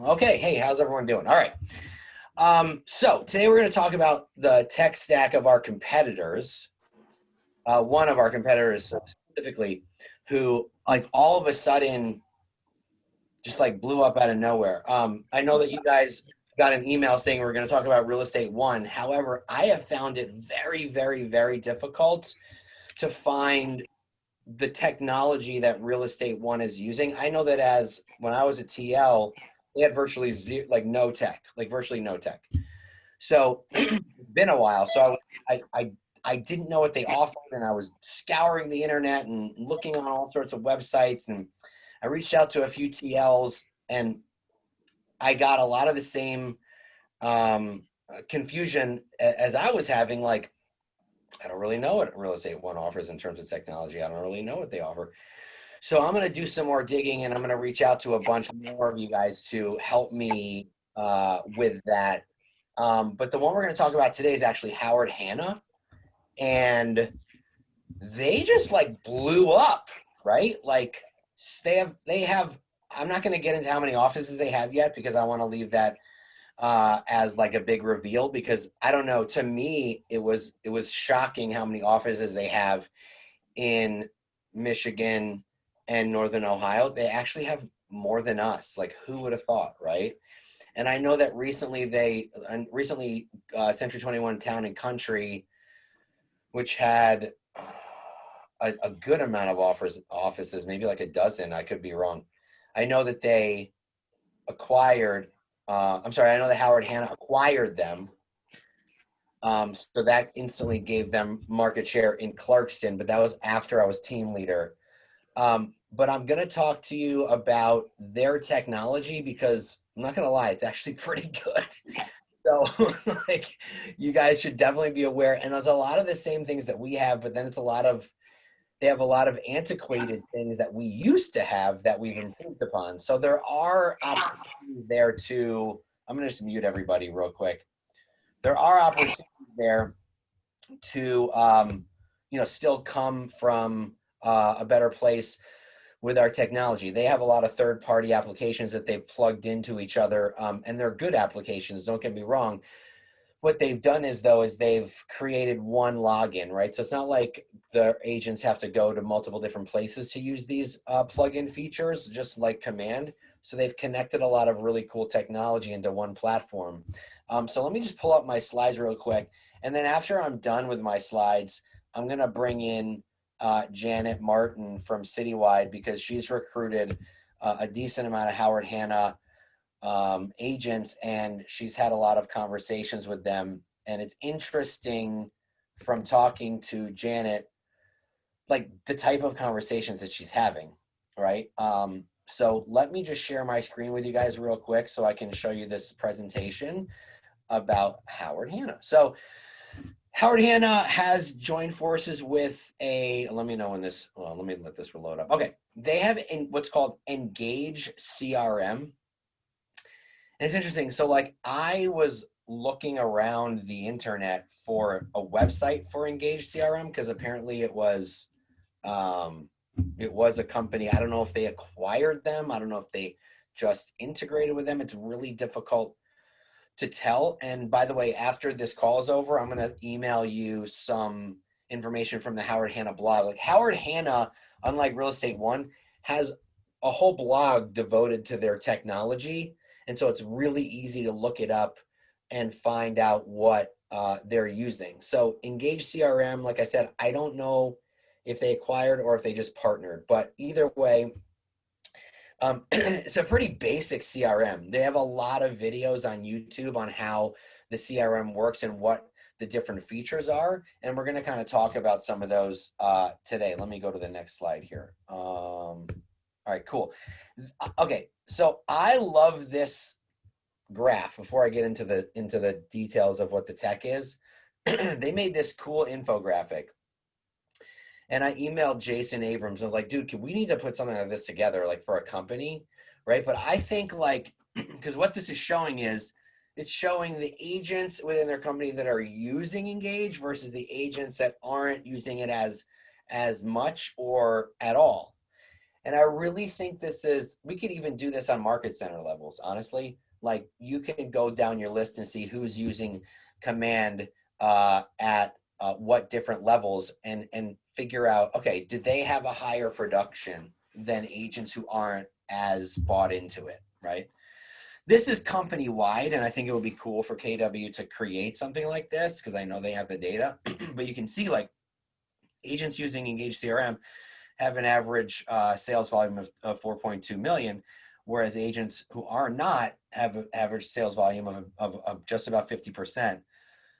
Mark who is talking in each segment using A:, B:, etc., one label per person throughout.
A: Okay, hey, how's everyone doing? All right. So today we're going to talk about the tech stack of our competitors. One of our competitors specifically, who like all of a sudden just like blew up out of nowhere. I know that you guys got an email saying we're going to talk about Real Estate One. However, I have found it very, very, very difficult to find the technology that Real Estate One is using. I know that as when I was at TL, they had virtually zero, like no tech, like virtually no tech. So it's been a while. So I didn't know what they offered, and I was scouring the internet and looking on all sorts of websites, and I reached out to a few TLs, and I got a lot of the same confusion as I was having. Like, I don't really know what Real Estate One offers in terms of technology. I don't really know what they offer. So I'm going to do some more digging, and I'm going to reach out to a bunch more of you guys to help me with that. But the one we're going to talk about today is actually Howard Hanna, and they just like blew up, right? Like they have. I'm not going to get into how many offices they have yet because I want to leave that as like a big reveal, because I don't know. To me, it was shocking how many offices they have in Michigan and Northern Ohio. They actually have more than us. Like, who would have thought, right? And I know that recently Century 21 Town and Country, which had a good amount of offices, maybe like a dozen. I could be wrong. I know that they acquired. I know that Howard Hanna acquired them. So that instantly gave them market share in Clarkston, but that was after I was team leader. But I'm going to talk to you about their technology because I'm not going to lie, it's actually pretty good. So like, you guys should definitely be aware. And there's a lot of the same things that we have, but then they have a lot of antiquated things that we used to have that we've improved upon. So there are opportunities there to, I'm going to just mute everybody real quick. There are opportunities there to, still come from a better place with our technology. They have a lot of third-party applications that they've plugged into each other, and they're good applications, don't get me wrong. What they've done is they've created one login, right? So it's not like the agents have to go to multiple different places to use these plug-in features, just like Command. So they've connected a lot of really cool technology into one platform. So let me just pull up my slides real quick. And then after I'm done with my slides, I'm going to bring in Janet Martin from Citywide, because she's recruited a decent amount of Howard Hanna agents, and she's had a lot of conversations with them. And it's interesting from talking to Janet, like the type of conversations that she's having, right? So let me just share my screen with you guys real quick so I can show you this presentation about Howard Hanna. So Howard Hanna has joined forces with let me know when this, well, let me let this reload up. Okay, they have what's called Engage CRM. And it's interesting. So like, I was looking around the internet for a website for Engage CRM because apparently it was a company. I don't know if they acquired them. I don't know if they just integrated with them. It's really difficult to tell. And by the way, after this call is over, I'm going to email you some information from the Howard Hanna blog. Like, Howard Hanna, unlike Real Estate One, has a whole blog devoted to their technology. And so it's really easy to look it up and find out what they're using. So Engage CRM, like I said, I don't know if they acquired or if they just partnered, but either way, it's a pretty basic CRM. They have a lot of videos on YouTube on how the CRM works and what the different features are. And we're going to kind of talk about some of those today. Let me go to the next slide here. All right, cool. Okay, so I love this graph. Before I get into the details of what the tech is, they made this cool infographic. And I emailed Jason Abrams. I was like, dude, we need to put something like this together, like for a company, right? But I think like, because what this is showing is, it's showing the agents within their company that are using Engage versus the agents that aren't using it as much or at all. And I really think we could even do this on market center levels, honestly. Like you can go down your list and see who's using command at what different levels and figure out, okay, do they have a higher production than agents who aren't as bought into it, right? This is company wide, and I think it would be cool for KW to create something like this because I know they have the data. But you can see like agents using Engage CRM have an average sales volume of 4.2 million, whereas agents who are not have an average sales volume of just about 50%.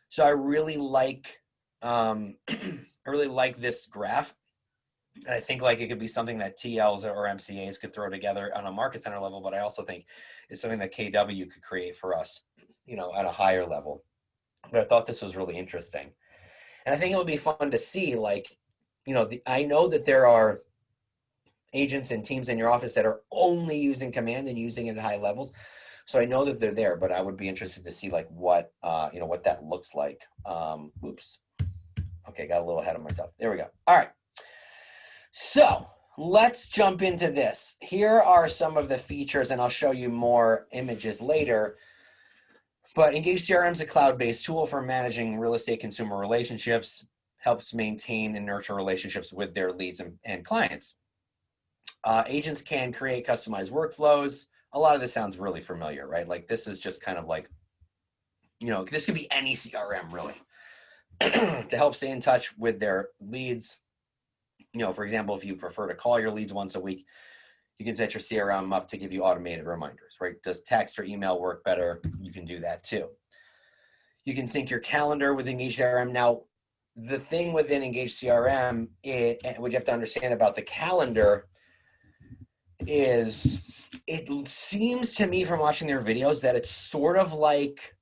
A: So I really like this graph. And I think like it could be something that TLs or MCAs could throw together on a market center level, but I also think it's something that KW could create for us, at a higher level. But I thought this was really interesting. And I think it would be fun to see, like, I know that there are agents and teams in your office that are only using command and using it at high levels. So I know that they're there, but I would be interested to see like what that looks like. Oops. Okay, got a little ahead of myself. There we go. All right. So let's jump into this. Here are some of the features, and I'll show you more images later. But Engage CRM is a cloud-based tool for managing real estate consumer relationships, helps maintain and nurture relationships with their leads and clients. Agents can create customized workflows. A lot of this sounds really familiar, right? Like this is just kind of like, this could be any CRM really to help stay in touch with their leads. For example, if you prefer to call your leads once a week, you can set your CRM up to give you automated reminders, right? Does text or email work better? You can do that too. You can sync your calendar with Engage CRM. Now, the thing within Engage CRM, what you have to understand about the calendar is it seems to me from watching their videos that it's sort of like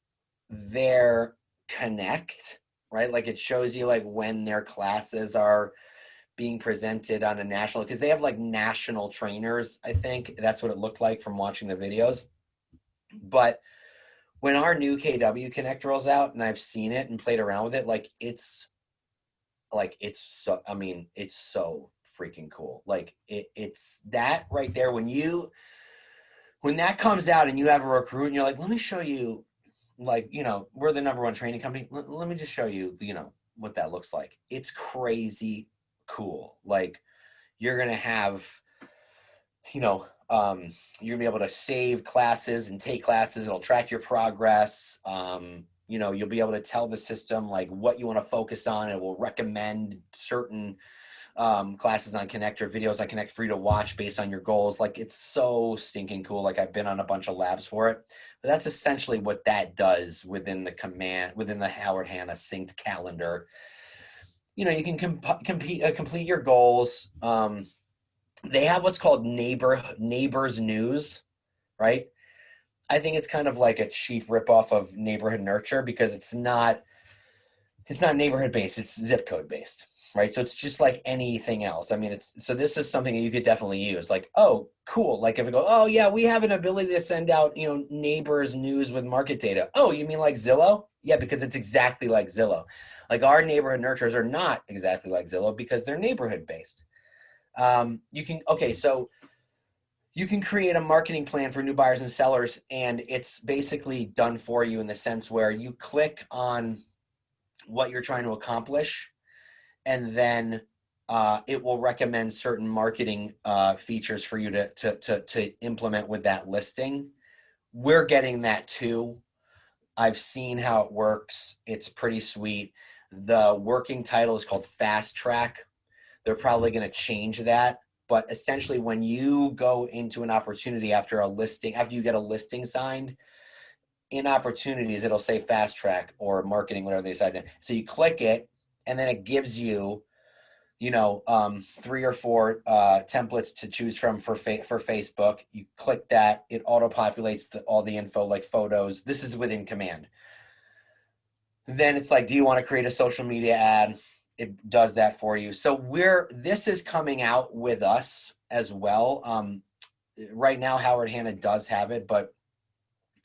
A: their Connect, right? Like it shows you like when their classes are being presented on a national, because they have like national trainers. I think that's what it looked like from watching the videos. But when our new KW Connect rolls out, and I've seen it and played around with it, it's so freaking cool. Like it's that right there. When that comes out and you have a recruit and you're like, let me show you, like, we're the #1 training company. Let me just show you, what that looks like. It's crazy cool. Like you're going to have, you're going to be able to save classes and take classes. It'll track your progress. You'll be able to tell the system like what you want to focus on. It will recommend certain classes on Connect or videos on Connect for you to watch based on your goals. Like it's so stinking cool. Like I've been on a bunch of labs for it, but that's essentially what that does within the Howard Hanna synced calendar. You can complete your goals. They have what's called neighbors news, right? I think it's kind of like a cheap ripoff of neighborhood nurture because it's not neighborhood based, it's zip code based, right? So it's just like anything else. I mean, so this is something that you could definitely use. Like, oh, cool. Like if we go, oh yeah, we have an ability to send out, neighbors news with market data. Oh, you mean like Zillow? Yeah, because it's exactly like Zillow. Like our neighborhood nurturers are not exactly like Zillow because they're neighborhood based. So you can create a marketing plan for new buyers and sellers, and it's basically done for you in the sense where you click on what you're trying to accomplish, and then it will recommend certain marketing features for you to implement with that listing. We're getting that too. I've seen how it works. It's pretty sweet. The working title is called Fast Track. They're probably going to change that. But essentially, when you go into an opportunity after you get a listing signed, in opportunities, it'll say Fast Track or marketing, whatever they decide to. So you click it, and then it gives you, 3 or 4 templates to choose from for Facebook. You click that, it auto-populates all the info like photos. This is within command. Then it's like, do you want to create a social media ad? It does that for you. So this is coming out with us as well. Right now, Howard Hanna does have it, but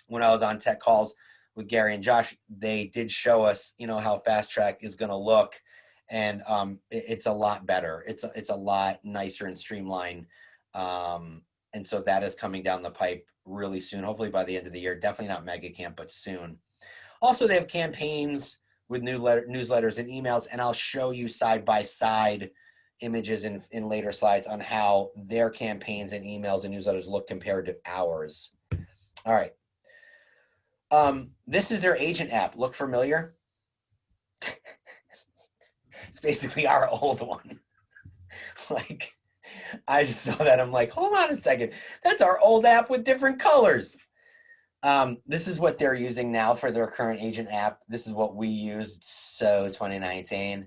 A: when I was on tech calls with Gary and Josh, they did show us, how Fast Track is going to look, and it's a lot better. It's a lot nicer and streamlined And so that is coming down the pipe really soon, hopefully by the end of the year. Definitely not mega camp, but soon. Also, they have campaigns with newsletters and emails, and I'll show you side by side images in later slides on how their campaigns and emails and newsletters look compared to ours. All right. This is their agent app. Look familiar? It's basically our old one. Like, I just saw that. I'm like, hold on a second. That's our old app with different colors. This is what they're using now for their current agent app. This is what we used, so 2019.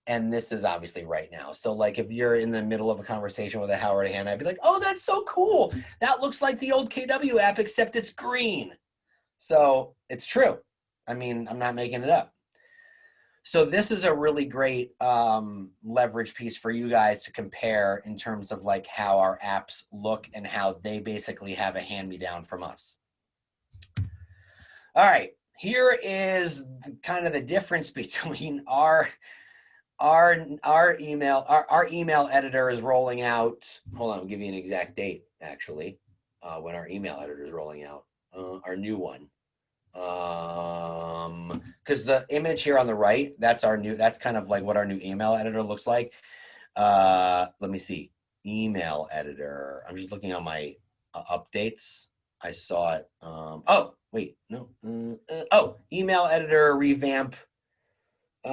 A: And this is obviously right now. So like if you're in the middle of a conversation with a Howard and Hanna, I'd be like, oh, that's so cool. That looks like the old KW app, except it's green. So it's true. I mean, I'm not making it up. So this is a really great leverage piece for you guys to compare in terms of like how our apps look and how they basically have a hand-me-down from us. All right, here is kind of the difference between our email editor is rolling out. Hold on, I'll give you an exact date actually when our email editor is rolling out. Our new one. Because the image here on the right, that's kind of like what our new email editor looks like. Let me see. Email editor. I'm just looking on my updates. I saw it. Oh, wait, no. Email editor revamp.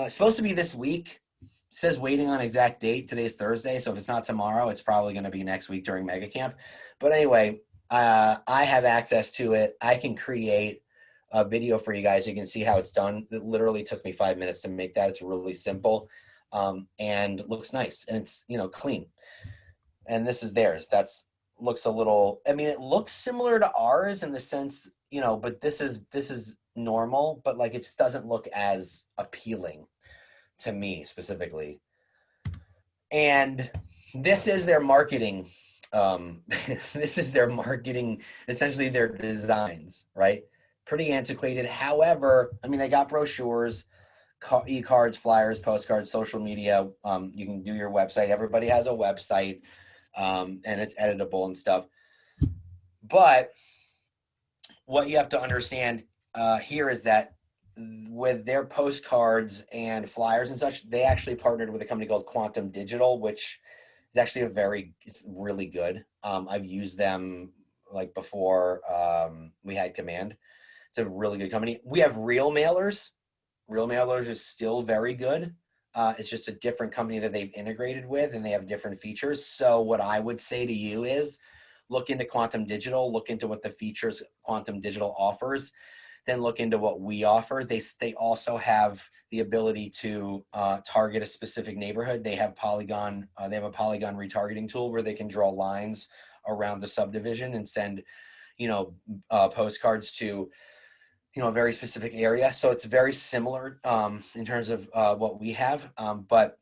A: Supposed to be this week. It says waiting on exact date. Today's Thursday, so if it's not tomorrow, it's probably going to be next week during Mega Camp. But anyway, I have access to it. I can create a video for you guys. You can see how it's done. It literally took me 5 minutes to make that. It's really simple and looks nice, and it's clean. And this is theirs. Looks a little. I mean, it looks similar to ours in the sense, but this is normal, but like it just doesn't look as appealing to me specifically. And this is their marketing. This is their marketing, essentially their designs, right? Pretty antiquated. However, I mean, they got brochures, e-cards, flyers, postcards, social media. You can do your website. Everybody has a website, and it's editable and stuff. But what you have to understand here is that with their postcards and flyers and such, they actually partnered with a company called Quantum Digital, which is actually it's really good. I've used them like before we had Command. It's a really good company. We have Real Mailers. Real Mailers is still very good. It's just a different company that they've integrated with, and they have different features. So what I would say to you is look into Quantum Digital, look into what the features Quantum Digital offers, then look into what we offer. They also have the ability to target a specific neighborhood. They have Polygon. They have a Polygon retargeting tool where they can draw lines around the subdivision and send, postcards to, a very specific area. So it's very similar in terms of what we have. But,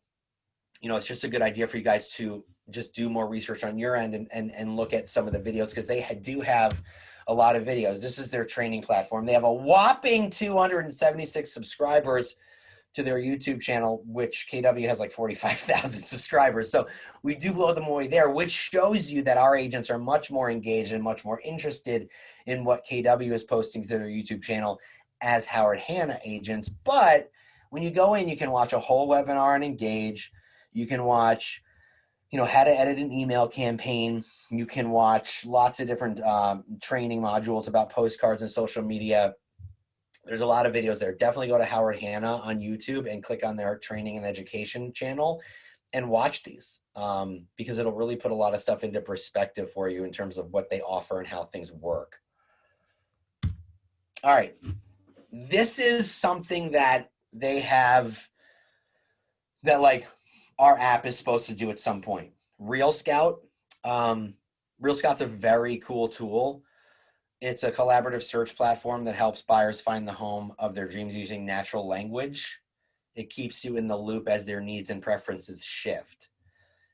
A: it's just a good idea for you guys to just do more research on your end and look at some of the videos, because they do have a lot of videos. This is their training platform. They have a whopping 276 subscribers to their YouTube channel, which KW has like 45,000 subscribers. So we do blow them away there, which shows you that our agents are much more engaged and much more interested in what KW is posting to their YouTube channel as Howard Hanna agents. But when you go in, you can watch a whole webinar and engage. You can watch how to edit an email campaign. You can watch lots of different training modules about postcards and social media. There's a lot of videos there. Definitely go to Howard Hanna on YouTube and click on their training and education channel and watch these because it'll really put a lot of stuff into perspective for you in terms of what they offer and how things work. All right. This is something that they have that like our app is supposed to do at some point. Real Scout. Real Scout's a very cool tool. It's a collaborative search platform that helps buyers find the home of their dreams using natural language. It keeps you in the loop as their needs and preferences shift.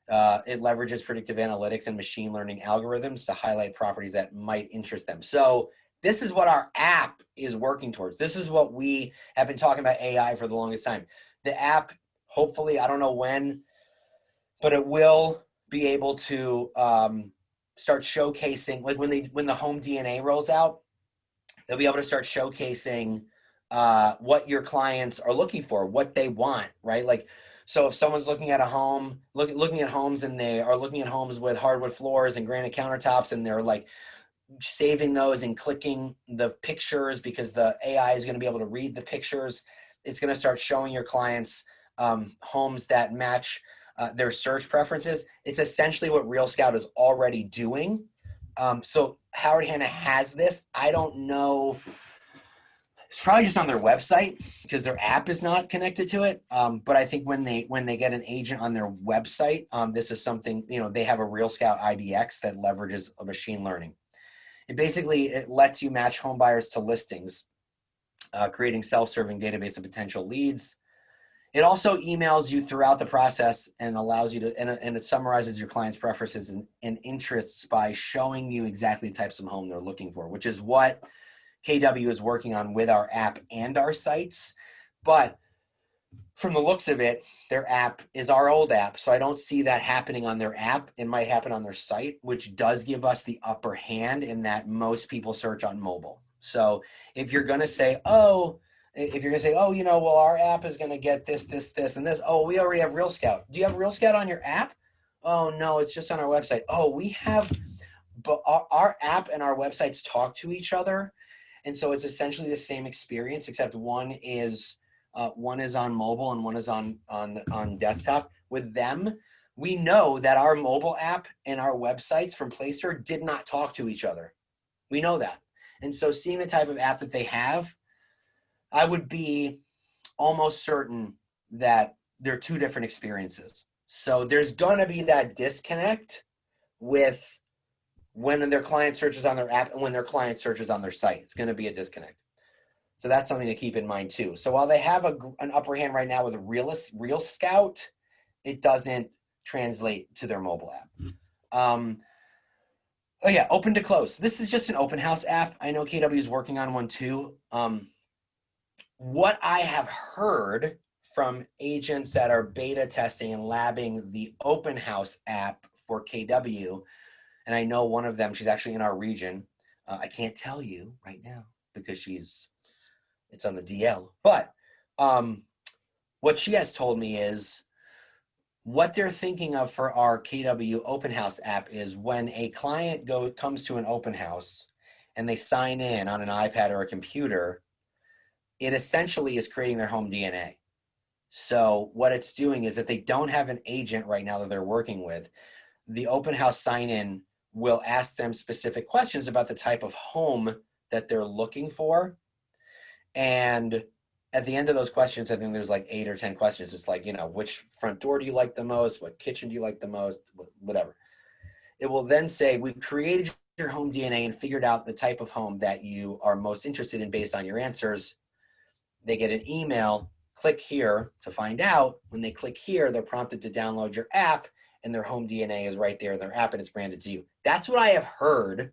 A: It leverages predictive analytics and machine learning algorithms to highlight properties that might interest them. So this is what our app is working towards. This is what we have been talking about AI for the longest time. The app, hopefully, I don't know when, but it will be able to start showcasing, like when the home DNA rolls out, they'll be able to start showcasing what your clients are looking for, what they want, right? Like, so if someone's looking at a home, looking at homes, and they are looking at homes with hardwood floors and granite countertops, and they're like saving those and clicking the pictures because the AI is going to be able to read the pictures. It's going to start showing your clients homes that match their search preferences. It's essentially what Real Scout is already doing. So Howard Hanna has this. I don't know. It's probably just on their website because their app is not connected to it. But I think when they get an agent on their website, this is something, they have a Real Scout IDX that leverages a machine learning. It lets you match home buyers to listings, creating self-serving database of potential leads. It also emails you throughout the process and allows you to, and it summarizes your client's preferences and interests by showing you exactly the types of home they're looking for, which is what KW is working on with our app and our sites. But from the looks of it, their app is our old app, so I don't see that happening on their app. It might happen on their site, which does give us the upper hand in that most people search on mobile. So if you're going to say, well, our app is going to get this, this, this, and this. Oh, we already have Real Scout. Do you have Real Scout on your app? Oh, no, it's just on our website. Oh, we have, but our app and our websites talk to each other. And so it's essentially the same experience, except one is on mobile and one is on desktop. With them, we know that our mobile app and our websites from Play Store did not talk to each other. We know that. And so seeing the type of app that they have, I would be almost certain that they're two different experiences. So there's going to be that disconnect with when their client searches on their app and when their client searches on their site. It's going to be a disconnect. So that's something to keep in mind too. So while they have an upper hand right now with a Real Scout, it doesn't translate to their mobile app. Open to close. This is just an open house app. I know KW is working on one too. What I have heard from agents that are beta testing and labbing the open house app for KW, and I know one of them, she's actually in our region. I can't tell you right now because it's on the DL. But what she has told me is what they're thinking of for our KW open house app is when a client comes to an open house and they sign in on an iPad or a computer, it essentially is creating their home DNA. So what it's doing is if they don't have an agent right now that they're working with, the open house sign-in will ask them specific questions about the type of home that they're looking for. And at the end of those questions, I think there's like 8 or 10 questions. It's like, which front door do you like the most? What kitchen do you like the most? Whatever. It will then say, we've created your home DNA and figured out the type of home that you are most interested in based on your answers. They get an email, click here to find out. When they click here, they're prompted to download your app and their home DNA is right there in their app and it's branded to you. That's what I have heard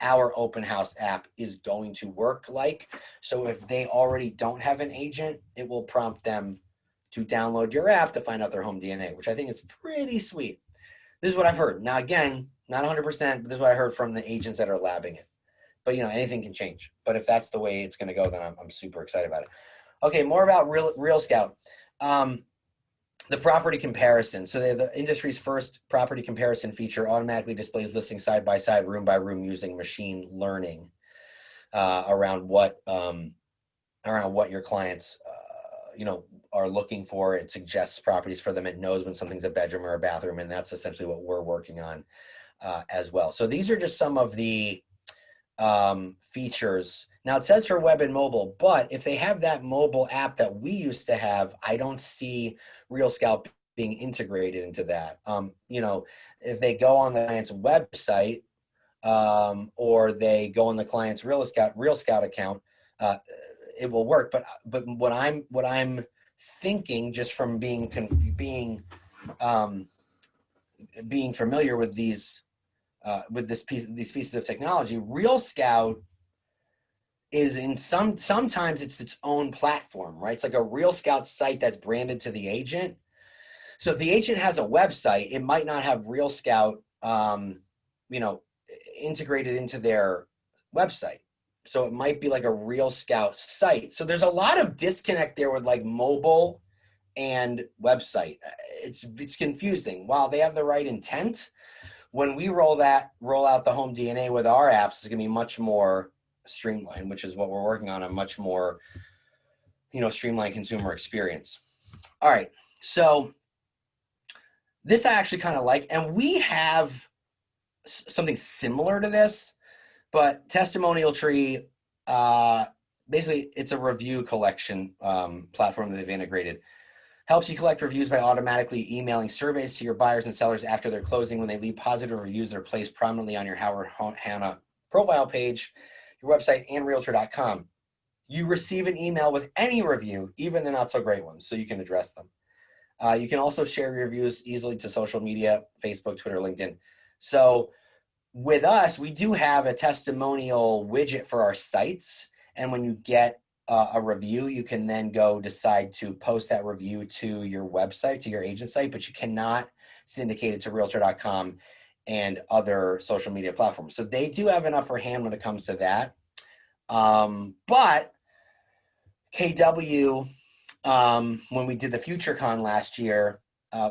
A: our open house app is going to work like. So if they already don't have an agent, it will prompt them to download your app to find out their home DNA, which I think is pretty sweet. This is what I've heard. Now, again, not 100%, but this is what I heard from the agents that are labbing it. But, anything can change. But if that's the way it's going to go, then I'm super excited about it. Okay, more about Real Scout. The property comparison. So the industry's first property comparison feature automatically displays listings side by side, room by room, using machine learning around what your clients are looking for. It suggests properties for them. It knows when something's a bedroom or a bathroom, and that's essentially what we're working on as well. So these are just some of the features. Now it says for web and mobile, but if they have that mobile app that we used to have, I don't see Real Scout being integrated into that. If they go on the client's website or they go on the client's Real Scout account, it will work. But what I'm thinking, just from being familiar with these pieces of technology, Real Scout is sometimes it's its own platform, right? It's like a Real Scout site that's branded to the agent. So if the agent has a website, it might not have Real Scout you know, integrated into their website. So it might be like a Real Scout site. So there's a lot of disconnect there with like mobile and website. It's confusing. While they have the right intent, when we roll out the home DNA with our apps, it's gonna be much more streamlined, which is what we're working on, a much more, streamlined consumer experience. All right, so this I actually kind of like, and we have something similar to this, but Testimonial Tree, basically it's a review collection platform that they've integrated. Helps you collect reviews by automatically emailing surveys to your buyers and sellers after their closing. When they leave positive reviews, they're placed prominently on your Howard Hanna profile page, your website, and Realtor.com. You receive an email with any review, even the not so great ones, so you can address them. You can also share your reviews easily to social media, Facebook, Twitter, LinkedIn. So with us, we do have a testimonial widget for our sites. And when you get a review, you can then go decide to post that review to your website, to your agent site, but you cannot syndicate it to Realtor.com and other social media platforms. So they do have an upper hand when it comes to that. But KW, when we did the FutureCon last year,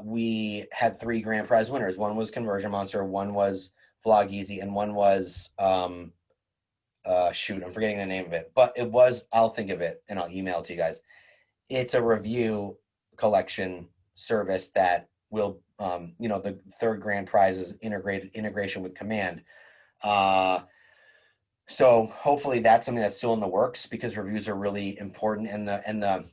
A: we had 3 grand prize winners. One was Conversion Monster, one was Vlog Easy, and one was shoot, I'm forgetting the name of it, but it was, I'll think of it and I'll email it to you guys. It's a review collection service that will, the 3rd grand prize is integration with Command. So hopefully that's something that's still in the works, because reviews are really important, and the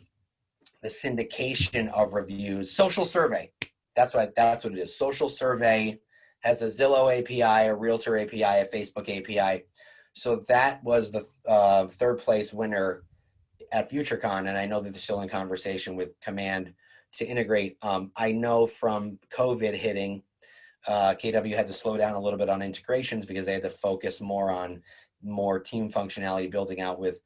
A: syndication of reviews. Social Survey, that's what it is. Social Survey has a Zillow API, a Realtor API, a Facebook API. So that was the 3rd place winner at FutureCon, and I know that they're still in conversation with Command to integrate. I know from COVID hitting, KW had to slow down a little bit on integrations because they had to focus more on more team functionality, building out with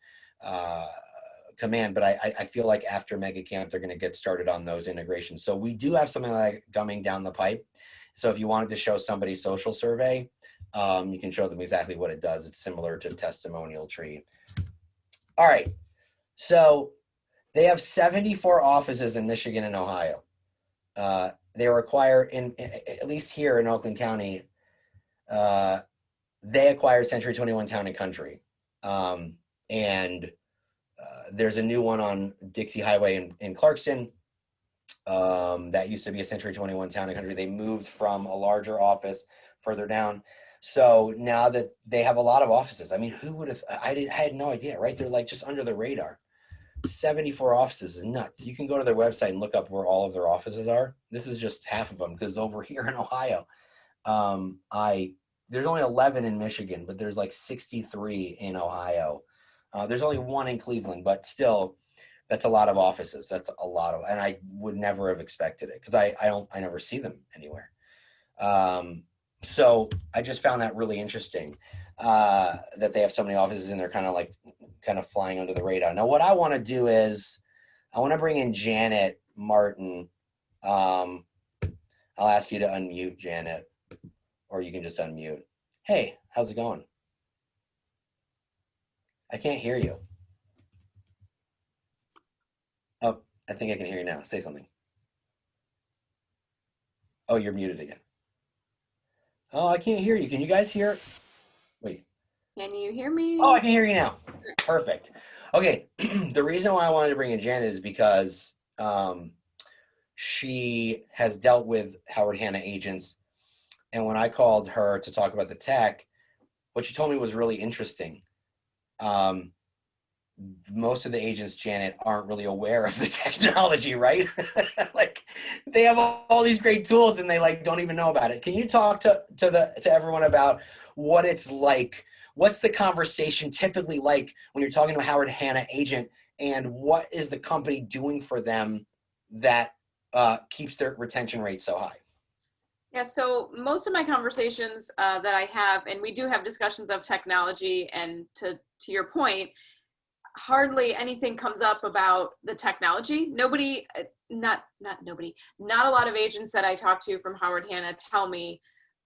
A: Command. But I feel like after Mega Camp, they're going to get started on those integrations. So we do have something like coming down the pipe. So if you wanted to show somebody Social Survey, you can show them exactly what it does. It's similar to Testimonial Tree. All right. So they have 74 offices in Michigan and Ohio. They require, at least here in Oakland County, they acquired Century 21 Town and Country. And there's a new one on Dixie Highway in Clarkston. That used to be a Century 21 Town and Country. They moved from a larger office further down. So now that they have a lot of offices, I mean, who would have, I had no idea, right? They're like just under the radar. 74 offices is nuts. You can go to their website and look up where all of their offices are. This is just half of them, because over here in Ohio, there's only 11 in Michigan, but there's like 63 in Ohio. There's only 1 in Cleveland, but still, that's a lot of offices. That's a lot of, and I would never have expected it, because I never see them anywhere. So I just found that really interesting, that they have so many offices and they're kind of flying under the radar. Now, what I want to do is I want to bring in Janet Martin. I'll ask you to unmute, Janet, or you can just unmute. Hey, how's it going? I can't hear you. Oh, I think I can hear you now. Say something. Oh, you're muted again. Oh, I can't hear you. Can you guys hear? Wait.
B: Can you hear me?
A: Oh, I can hear you now. Perfect. Okay. The reason why I wanted to bring in Janet is because she has dealt with Howard Hanna agents. And when I called her to talk about the tech, what she told me was really interesting. Most of the agents, Janet, aren't really aware of the technology, right? Like, they have all these great tools and they don't even know about it. Can you talk to everyone about what it's like? What's the conversation typically like when you're talking to a Howard Hanna agent, and what is the company doing for them that keeps their retention rate so high?
B: Yeah, so most of my conversations that I have, and we do have discussions of technology, and to your point, hardly anything comes up about the technology. Not a lot of agents that I talk to from Howard Hanna tell me,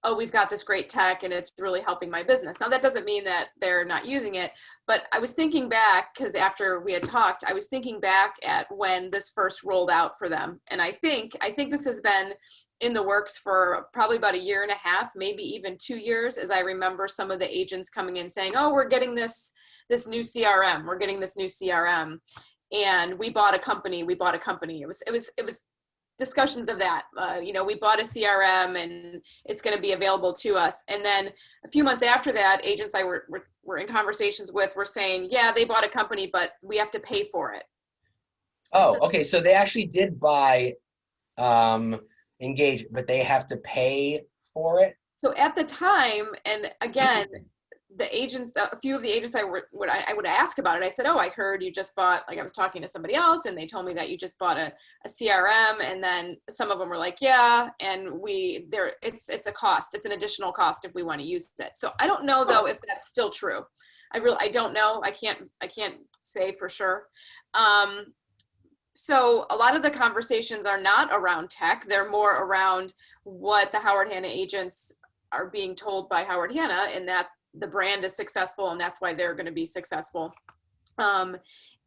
B: oh, we've got this great tech and it's really helping my business. Now, that doesn't mean that they're not using it, but I was thinking back, because after we had talked, I was thinking back at when this first rolled out for them. And I think this has been in the works for probably about 1.5 years, maybe even 2 years, as I remember some of the agents coming in saying, oh, we're getting this new CRM. We're getting this new CRM. And we bought a company. It was discussions of that. We bought a CRM and it's going to be available to us. And then a few months after that, agents I were in conversations with were saying, yeah, they bought a company, but we have to pay for it.
A: Oh, okay. So they actually did buy Engage, but they have to pay for it.
B: So at the time, and again, the agents, a few of the agents I would ask about it. I said, oh, I heard you just bought, like I was talking to somebody else and they told me that you just bought a CRM. And then some of them were like, yeah, and it's a cost. It's an additional cost if we want to use it. So I don't know though, if that's still true. I don't know. I can't say for sure. So a lot of the conversations are not around tech. They're more around what the Howard Hanna agents are being told by Howard Hanna, and that the brand is successful and that's why they're going to be successful. And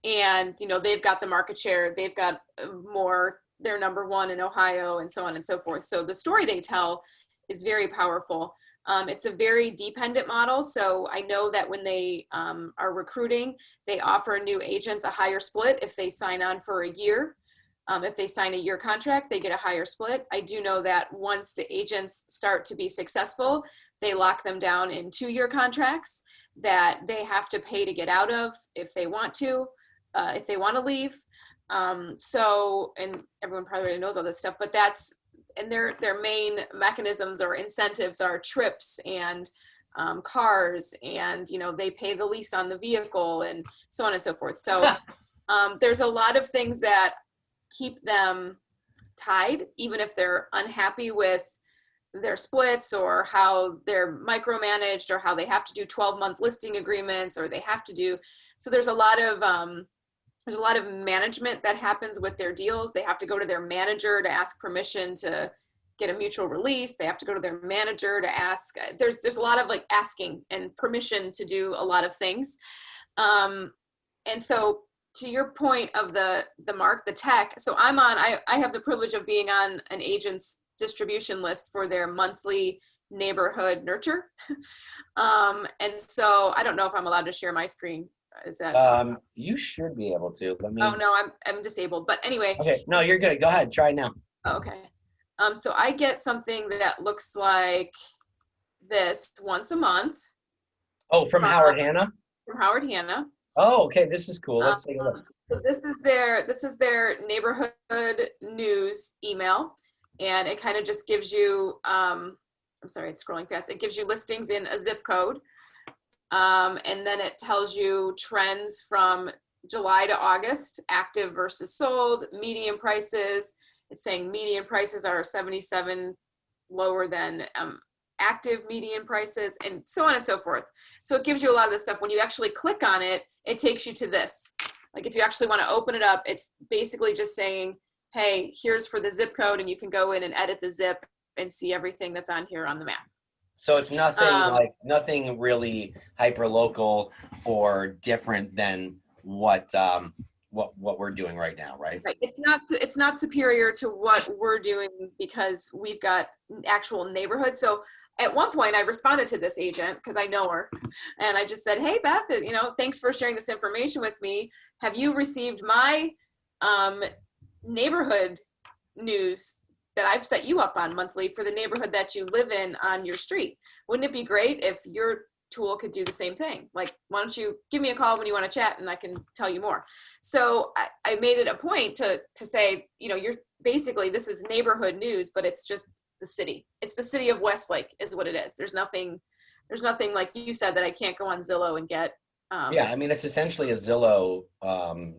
B: they've got the market share, they've got more, they're number one in Ohio, and so on and so forth. So the story they tell is very powerful. It's a very dependent model. So I know that when they are recruiting, they offer new agents a higher split if they sign on for a year. If they sign a year contract, they get a higher split. I do know that once the agents start to be successful, they lock them down in 2-year contracts that they have to pay to get out of if they want to leave. And everyone probably already knows all this stuff, but and their main mechanisms or incentives are trips and cars, and they pay the lease on the vehicle and so on and so forth. So there's a lot of things that keep them tied, even if they're unhappy with their splits or how they're micromanaged or how they have to do 12-month listing agreements, or they have to do. So there's a lot of management that happens with their deals. They have to go to their manager to ask permission to get a mutual release. They have to go to their manager to ask. There's a lot of like asking and permission to do a lot of things. And so to your point of the tech, so I have the privilege of being on an agent's distribution list for their monthly neighborhood nurture. And so I don't know if I'm allowed to share my screen. Is that
A: you should be able to. Let me.
B: Oh no, I'm disabled. But anyway.
A: Okay, no, you're good. Go ahead, try now.
B: Okay. So I get something that looks like this once a month.
A: Oh, from Howard Hanna?
B: From Howard Hanna.
A: Oh, okay, this is cool. Let's take a look.
B: So this is their neighborhood news email, and it kind of just gives you I'm sorry, it's scrolling fast. It gives you listings in a zip code. And then it tells you trends from July to August, active versus sold, median prices. It's saying median prices are 77 lower than active median prices, and so on and so forth. So it gives you a lot of this stuff. When you actually click on it, it takes you to this. Like if you actually want to open it up, it's basically just saying, hey, here's for the zip code, and you can go in and edit the zip and see everything that's on here on the map.
A: So it's nothing really hyper local or different than what we're doing right now, right?
B: Right. It's not superior to what we're doing because we've got actual neighborhoods. So at one point I responded to this agent because I know her, and I just said, hey Beth, thanks for sharing this information with me. Have you received my neighborhood news that I've set you up on monthly for the neighborhood that you live in on your street? Wouldn't it be great if your tool could do the same thing? Like, why don't you give me a call when you want to chat and I can tell you more. So I made it a point to say, you're basically, this is neighborhood news, but it's just the city. It's the city of Westlake is what it is. There's nothing like you said that I can't go on Zillow and get.
A: Yeah, I mean, it's essentially a Zillow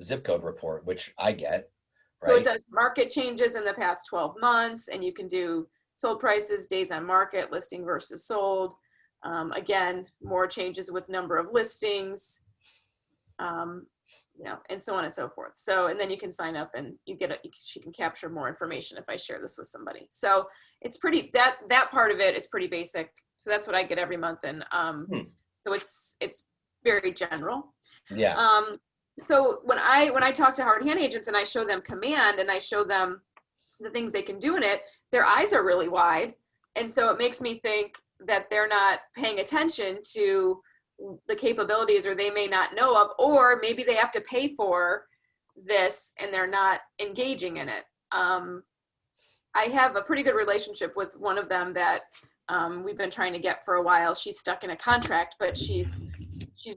A: zip code report, which I get.
B: So
A: right?
B: It does market changes in the past 12 months, and you can do sold prices, days on market, listing versus sold. Again, more changes with number of listings. and so on and so forth. So, and then you can sign up and she can capture more information if I share this with somebody. So it's pretty, that part of it is pretty basic. So that's what I get every month. And so it's very general.
A: Yeah.
B: So when I talk to Howard Hanna agents and I show them Command and I show them the things they can do in it, their eyes are really wide. And so it makes me think that they're not paying attention to the capabilities, or they may not know of, or maybe they have to pay for this and they're not engaging in it. I have a pretty good relationship with one of them that we've been trying to get for a while. She's stuck in a contract, but she's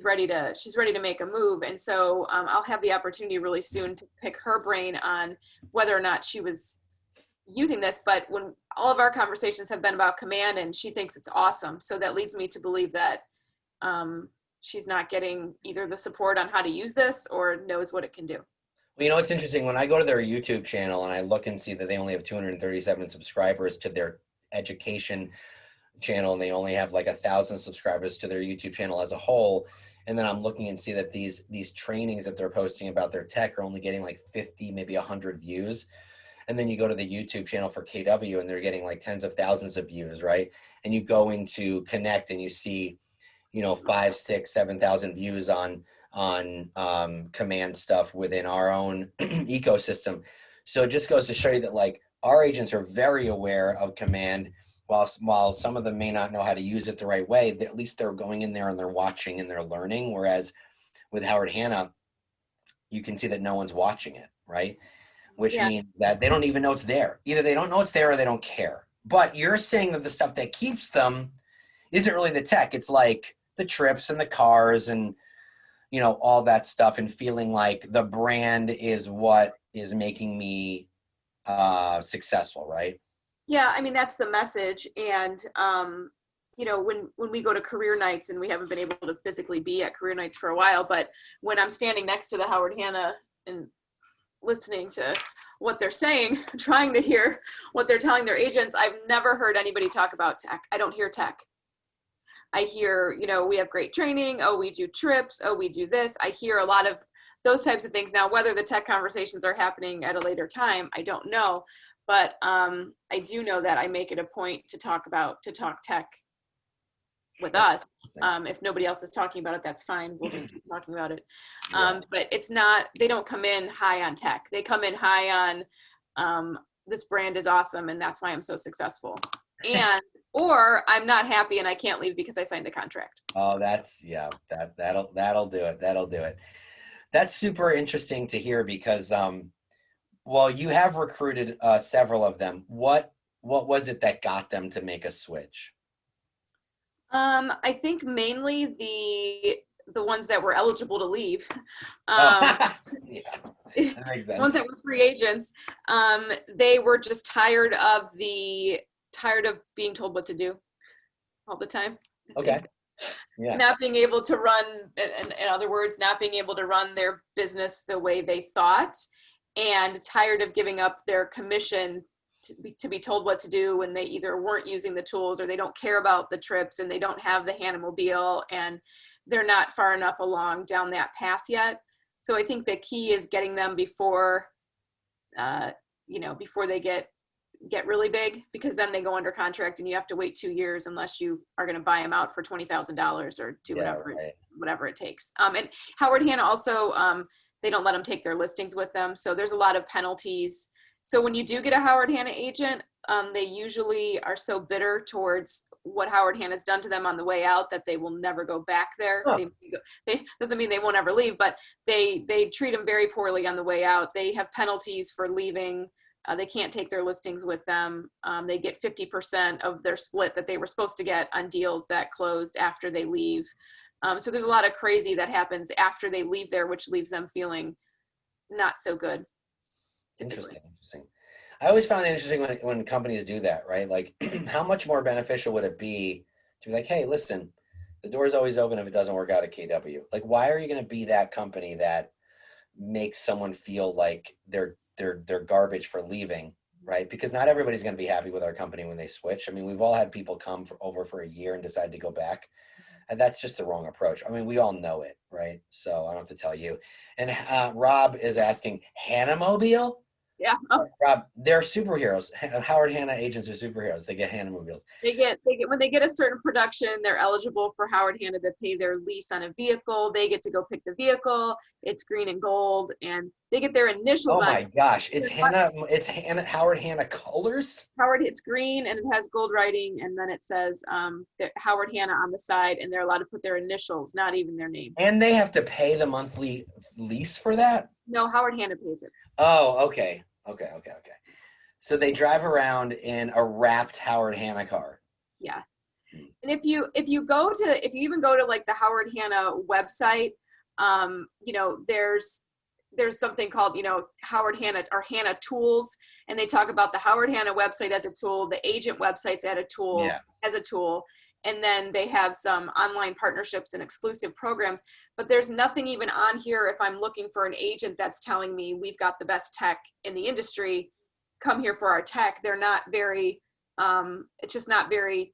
B: ready to make a move. And so I'll have the opportunity really soon to pick her brain on whether or not she was using this. But when all of our conversations have been about Command, and she thinks it's awesome. So that leads me to believe that she's not getting either the support on how to use this or knows what it can do.
A: Well, it's interesting when I go to their YouTube channel and I look and see that they only have 237 subscribers to their education channel, and they only have like 1,000 subscribers to their YouTube channel as a whole. And then I'm looking and see that these trainings that they're posting about their tech are only getting like 50, maybe 100 views. And then you go to the YouTube channel for KW and they're getting like tens of thousands of views, right? And you go into Connect and you see, 5, 6, 7,000 views on Command stuff within our own ecosystem. So it just goes to show you that like our agents are very aware of Command, while some of them may not know how to use it the right way. At least they're going in there and they're watching and they're learning. Whereas with Howard Hanna, you can see that no one's watching it, right? Which means that they don't even know it's there. Either they don't know it's there or they don't care. But you're saying that the stuff that keeps them isn't really the tech. It's like the trips and the cars and, all that stuff, and feeling like the brand is what is making me successful, right?
B: Yeah, I mean, that's the message. And, when we go to career nights, and we haven't been able to physically be at career nights for a while, but when I'm standing next to the Howard Hanna and listening to what they're saying, trying to hear what they're telling their agents, I've never heard anybody talk about tech. I don't hear tech. I hear, we have great training. Oh, we do trips. Oh, we do this. I hear a lot of those types of things. Now, whether the tech conversations are happening at a later time, I don't know. But I do know that I make it a point to talk tech with us. If nobody else is talking about it, that's fine. We'll just keep talking about it. But it's not, they don't come in high on tech. They come in high on this brand is awesome and that's why I'm so successful. Or I'm not happy and I can't leave because I signed a contract.
A: Oh, that'll do it. That'll do it. That's super interesting to hear because, you have recruited several of them. What was it that got them to make a switch?
B: I think mainly the ones that were eligible to leave.
A: Yeah, that makes sense.
B: The ones that were free agents, they were just tired of being told what to do all the time.
A: Okay. Yeah.
B: Not being able to run, in other words, not being able to run their business the way they thought, and tired of giving up their commission to be told what to do when they either weren't using the tools or they don't care about the trips and they don't have the Hanna mobile and they're not far enough along down that path yet. So I think the key is getting them before they get really big, because then they go under contract and you have to wait 2 years unless you are going to buy them out for $20,000 or do whatever it takes. And Howard Hanna also, they don't let them take their listings with them. So there's a lot of penalties. So when you do get a Howard Hanna agent, they usually are so bitter towards what Howard Hanna's done to them on the way out that they will never go back there.
A: Huh.
B: They doesn't mean they won't ever leave, but they treat them very poorly on the way out. They have penalties for leaving. They can't take their listings with them. They get 50% of their split that they were supposed to get on deals that closed after they leave. So there's a lot of crazy that happens after they leave there, which leaves them feeling not so good.
A: Interesting. I always found it interesting when companies do that, right? Like, how much more beneficial would it be to be like, hey, listen, the door's always open if it doesn't work out at KW. Like, why are you going to be that company that makes someone feel like they're garbage for leaving, right? Because not everybody's going to be happy with our company when they switch. I mean, we've all had people come over for a year and decide to go back And that's just the wrong approach. I mean, we all know it, right? So I don't have to tell you. And Rob is asking, Hanna Mobile?
B: Yeah. Oh,
A: Rob, they're superheroes. Howard Hanna agents are superheroes. They get Hanna Mobiles.
B: they get when they get a certain production, they're eligible for Howard Hanna to pay their lease on a vehicle. They get to go pick the vehicle. It's green and gold, and they get their initials
A: Oh
B: on
A: my gosh, it's
B: it.
A: Howard Hanna colors?
B: Howard, it's green and it has gold writing, and then it says Howard Hanna on the side, and they're allowed to put their initials, not even their name.
A: And they have to pay the monthly lease for that?
B: No, Howard Hanna pays it.
A: Oh, okay. Okay. So they drive around in a wrapped Howard Hanna car.
B: Yeah. And if you even go to like the Howard Hanna website, there's something called, Howard Hanna or Hanna Tools, and they talk about the Howard Hanna website as a tool, the agent websites as a tool, and then they have some online partnerships and exclusive programs. But there's nothing even on here if I'm looking for an agent that's telling me we've got the best tech in the industry, come here for our tech. They're not very, it's just not very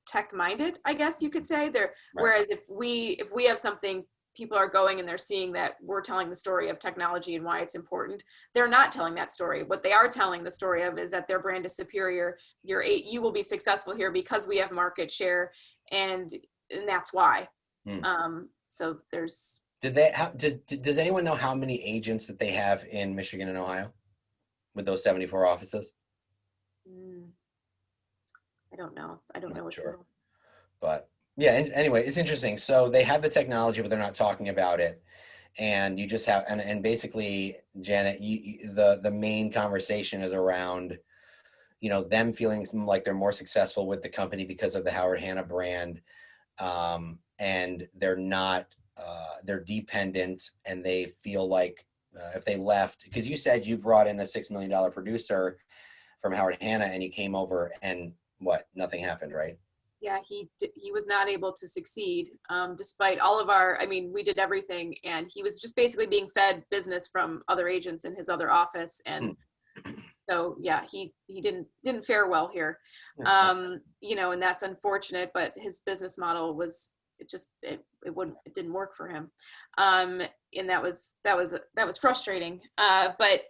B: tech minded, I guess you could say. Right. Whereas if we have something, people are going and they're seeing that we're telling the story of technology and why it's important. They're not telling that story. What they are telling the story of is that their brand is superior. You will be successful here because we have market share, and that's why. So there's.
A: Does anyone know how many agents that they have in Michigan and Ohio with those 74 offices?
B: I don't know. I don't know what
A: sure. But yeah, and anyway, it's interesting. So they have the technology, but they're not talking about it. And you just have, and basically, Janet, the main conversation is around, them feeling like they're more successful with the company because of the Howard Hanna brand. And they're not, they're dependent, and they feel like if they left, because you said you brought in a $6 million producer from Howard Hanna and he came over and nothing happened, right?
B: Yeah, he was not able to succeed despite all of our, we did everything, and he was just basically being fed business from other agents in his other office. And so, yeah, he didn't fare well here. And that's unfortunate, but his business model was, it didn't work for him. And that was frustrating. But,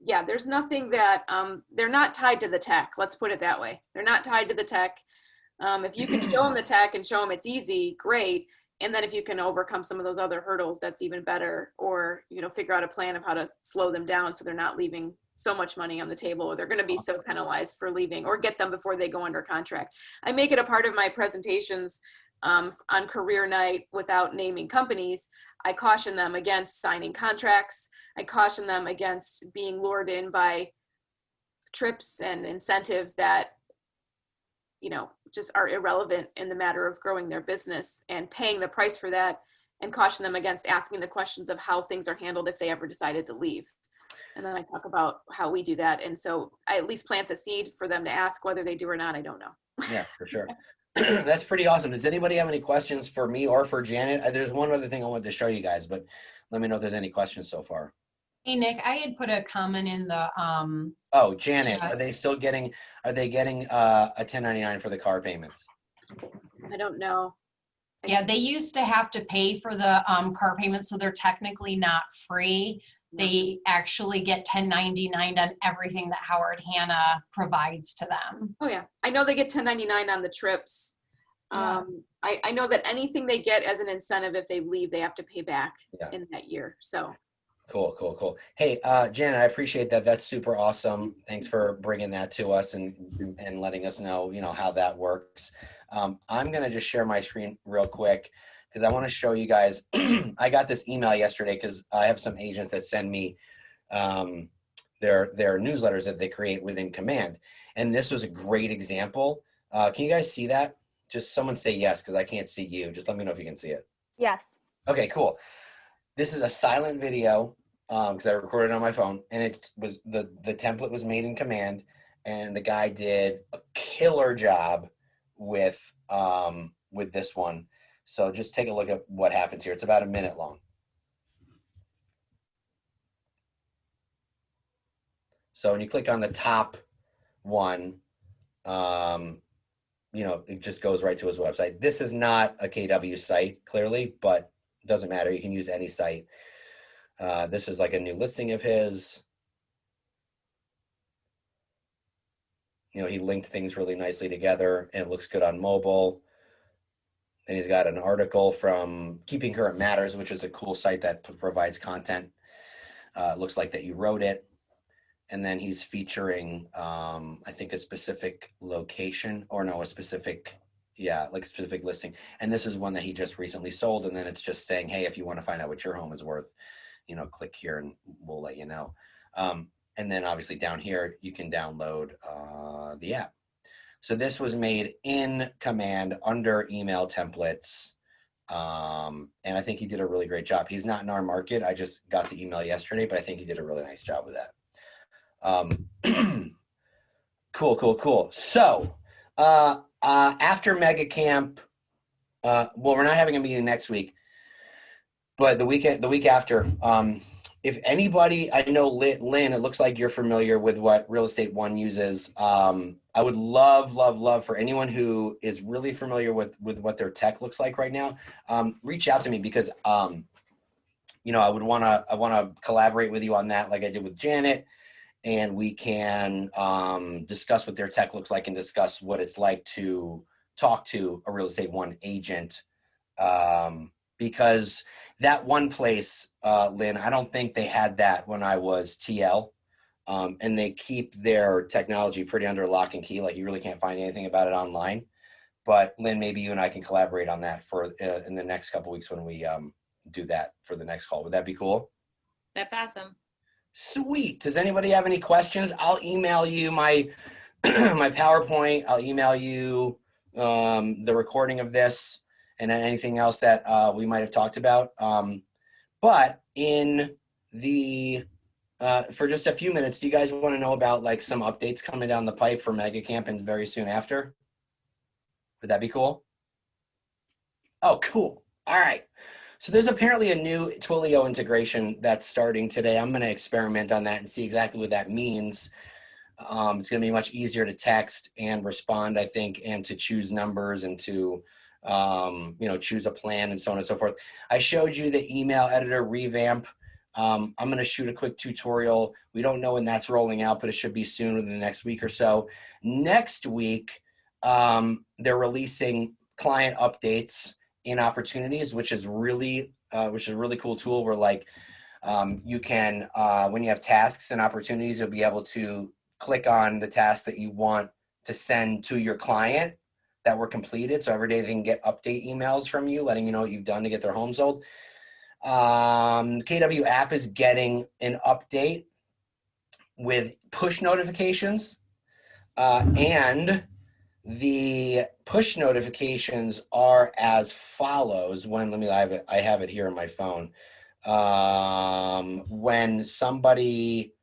B: yeah, there's nothing that, they're not tied to the tech. Let's put it that way. They're not tied to the tech. If you can show them the tech and show them it's easy, great. And then if you can overcome some of those other hurdles, that's even better. Or, figure out a plan of how to slow them down so they're not leaving so much money on the table, or they're going to be so penalized for leaving, or get them before they go under contract. I make it a part of my presentations on career night without naming companies. I caution them against signing contracts. I caution them against being lured in by trips and incentives that, just are irrelevant in the matter of growing their business and paying the price for that, and caution them against asking the questions of how things are handled if they ever decided to leave. And then I talk about how we do that. And so I at least plant the seed for them to ask. Whether they do or not, I don't know.
A: Yeah, for sure. That's pretty awesome. Does anybody have any questions for me or for Janet? There's one other thing I wanted to show you guys, but let me know if there's any questions so far.
C: Hey, Nick, I had put a comment in the
A: oh, Janet,
C: chat.
A: are they getting a 1099 for the car payments?
B: I don't know.
C: Yeah, they used to have to pay for the car payments, so they're technically not free. They actually get 1099 on everything that Howard Hanna provides to them.
B: Oh yeah, I know they get 1099 on the trips.
C: Yeah.
B: I know that anything they get as an incentive if they leave, they have to pay back in that year. So.
A: Cool. Hey, Janet, I appreciate that. That's super awesome. Thanks for bringing that to us and letting us know, how that works. I'm going to just share my screen real quick because I want to show you guys. I got this email yesterday because I have some agents that send me their newsletters that they create within Command. And this was a great example. Can you guys see that? Just someone say yes, because I can't see you. Just let me know if you can see it.
D: Yes.
A: Okay, cool. This is a silent video because I recorded it on my phone, and it was the template was made in Command, and the guy did a killer job with this one. So just take a look at what happens here. It's about a minute long. So when you click on the top one, it just goes right to his website. This is not a KW site, clearly, but it doesn't matter. You can use any site. This is like a new listing of his. He linked things really nicely together, and it looks good on mobile. And he's got an article from Keeping Current Matters, which is a cool site that provides content. Looks like that you wrote it. And then he's featuring, I think, a specific location, or no, a specific listing. And this is one that he just recently sold. And then it's just saying, hey, if you want to find out what your home is worth, click here and we'll let you know. And then obviously down here, you can download the app. So this was made in Command under email templates. And I think he did a really great job. He's not in our market. I just got the email yesterday, but I think he did a really nice job with that. Cool. So after Mega Camp, we're not having a meeting next week, but the week after, if anybody, I know Lynn, it looks like you're familiar with what Real Estate One uses. I would love for anyone who is really familiar with what their tech looks like right now, reach out to me, because I want to collaborate with you on that, like I did with Janet, and we can discuss what their tech looks like and discuss what it's like to talk to a Real Estate One agent. Because that one place, Lynn, I don't think they had that when I was TL. And they keep their technology pretty under lock and key. Like, you really can't find anything about it online. But Lynn, maybe you and I can collaborate on that for in the next couple weeks when we do that for the next call. Would that be cool?
D: That's awesome.
A: Sweet. Does anybody have any questions? I'll email you my my PowerPoint. I'll email you the recording of this, and then anything else that we might have talked about. But in the for just a few minutes, do you guys want to know about like some updates coming down the pipe for Mega Camp and very soon after? Would that be cool? Oh, cool. All right. So there's apparently a new Twilio integration that's starting today. I'm going to experiment on that and see exactly what that means. It's going to be much easier to text and respond, I think, and to choose numbers and to choose a plan and so on and so forth. I showed you the email editor revamp. I'm going to shoot a quick tutorial. We don't know when that's rolling out, but it should be soon, within the next week or so. Next week, they're releasing client updates in opportunities, which is really a really cool tool where, like, you can, when you have tasks and opportunities, you'll be able to click on the tasks that you want to send to your client that were completed. So every day they can get update emails from you, letting you know what you've done to get their home sold. KW app is getting an update with push notifications, and the push notifications are as follows. I have it here on my phone. When somebody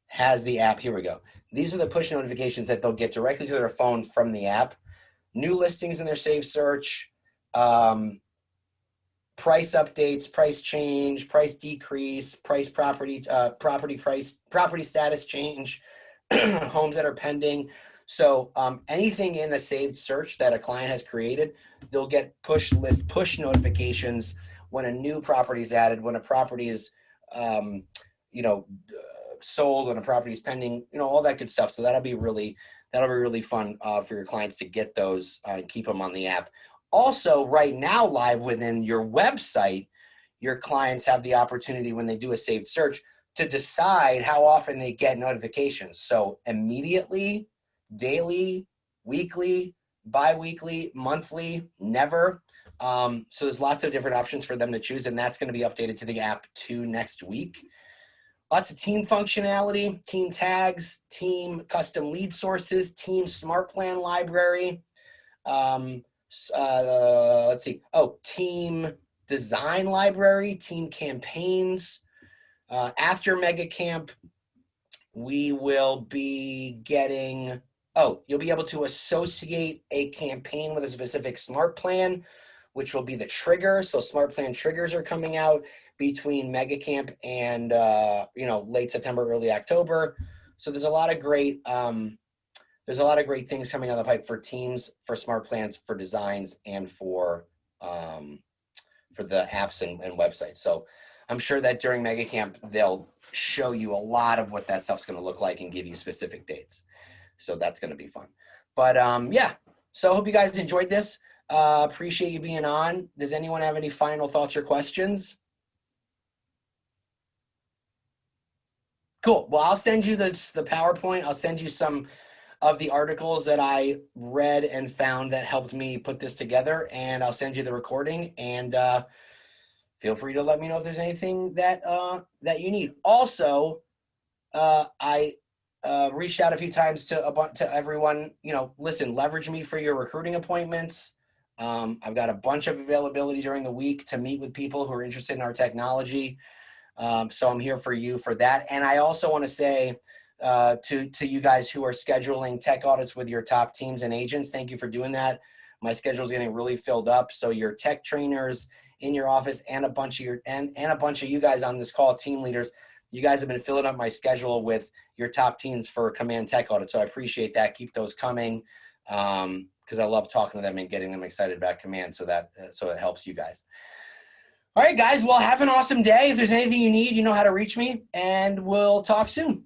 A: has the app, here we go. These are the push notifications that they'll get directly to their phone from the app. New listings in their saved search, price updates, price change, price decrease, property status change, homes that are pending. So anything in the saved search that a client has created, they'll get push notifications when a new property is added, when a property is sold, when a property is pending, all that good stuff. So that'll be really fun for your clients to get those and keep them on the app. Also, right now, live within your website, your clients have the opportunity, when they do a saved search, to decide how often they get notifications. So immediately, daily, weekly, bi-weekly, monthly, never. So there's lots of different options for them to choose, and that's going to be updated to the app too next week. Lots of team functionality, team tags, team custom lead sources, team smart plan library. Let's see. Oh, team design library, team campaigns. After Mega Camp, we will be getting, you'll be able to associate a campaign with a specific smart plan, which will be the trigger. So smart plan triggers are coming out between Mega Camp and late September, early October. So there's a lot of great there's a lot of great things coming down the pipe for teams, for smart plans, for designs, and for the apps and websites. So I'm sure that during Mega Camp, they'll show you a lot of what that stuff's going to look like and give you specific dates. So that's going to be fun. But yeah, so I hope you guys enjoyed this. Appreciate you being on. Does anyone have any final thoughts or questions? Cool. Well, I'll send you the PowerPoint. I'll send you some of the articles that I read and found that helped me put this together, and I'll send you the recording, and feel free to let me know if there's anything that that you need. Also, I reached out a few times to everyone, you know, listen, leverage me for your recruiting appointments. I've got a bunch of availability during the week to meet with people who are interested in our technology. So I'm here for you for that. And I also want to say to you guys who are scheduling tech audits with your top teams and agents, thank you for doing that. My schedule is getting really filled up. So your tech trainers in your office and a bunch of a bunch of you guys on this call, team leaders, you guys have been filling up my schedule with your top teams for Command Tech Audit. So I appreciate that. Keep those coming because I love talking to them and getting them excited about Command so it helps you guys. All right, guys. Well, have an awesome day. If there's anything you need, you know how to reach me, and we'll talk soon.